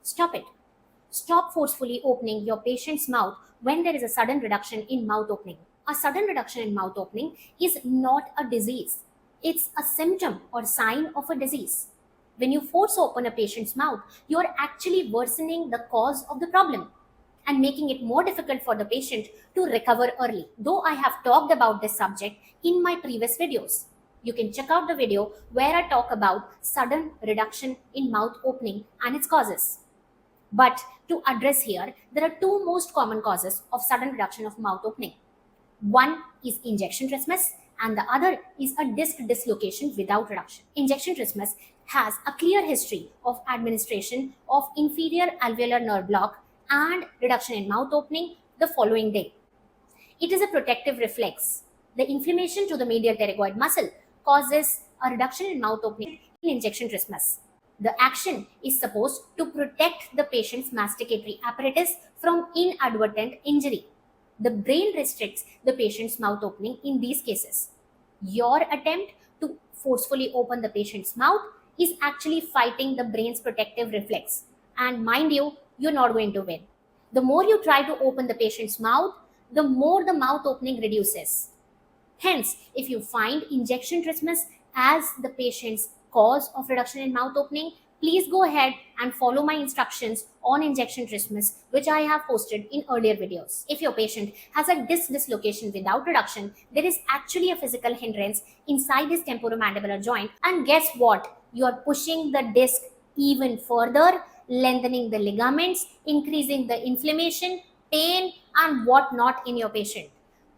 Stop it. Stop forcefully opening your patient's mouth when there is a sudden reduction in mouth opening. A sudden reduction in mouth opening is not a disease. It's a symptom or sign of a disease. When you force open a patient's mouth, you are actually worsening the cause of the problem and making it more difficult for the patient to recover early. Though I have talked about this subject in my previous videos. You can check out the video where I talk about sudden reduction in mouth opening and its causes. But to address here, there are two most common causes of sudden reduction of mouth opening. One is injection trismus and the other is a disc dislocation without reduction. Injection trismus has a clear history of administration of inferior alveolar nerve block and reduction in mouth opening the following day. It is a protective reflex. The inflammation to the medial pterygoid muscle causes a reduction in mouth opening in injection trismus. The action is supposed to protect the patient's masticatory apparatus from inadvertent injury. The brain restricts the patient's mouth opening in these cases. Your attempt to forcefully open the patient's mouth is actually fighting the brain's protective reflex. And mind you, you're not going to win. The more you try to open the patient's mouth, the more the mouth opening reduces. Hence, if you find injection trismus as the patient's cause of reduction in mouth opening, please go ahead and follow my instructions on injection trismus, which I have posted in earlier videos. If your patient has a disc dislocation without reduction, there is actually a physical hindrance inside his temporomandibular joint. And guess what? You are pushing the disc even further, lengthening the ligaments, increasing the inflammation, pain, and whatnot in your patient.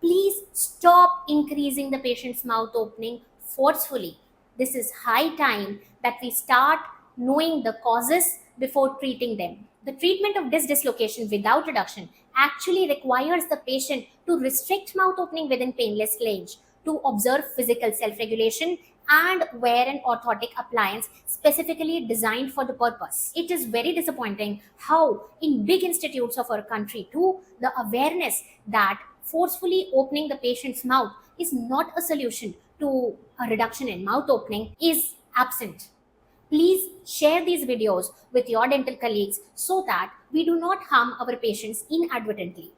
Please stop increasing the patient's mouth opening forcefully. This is high time that we start knowing the causes before treating them. The treatment of disc dislocation without reduction actually requires the patient to restrict mouth opening within painless range, to observe physical self-regulation, and wear an orthotic appliance specifically designed for the purpose. It is very disappointing how in big institutes of our country too, the awareness that forcefully opening the patient's mouth is not a solution to a reduction in mouth opening is absent. Please share these videos with your dental colleagues so that we do not harm our patients inadvertently.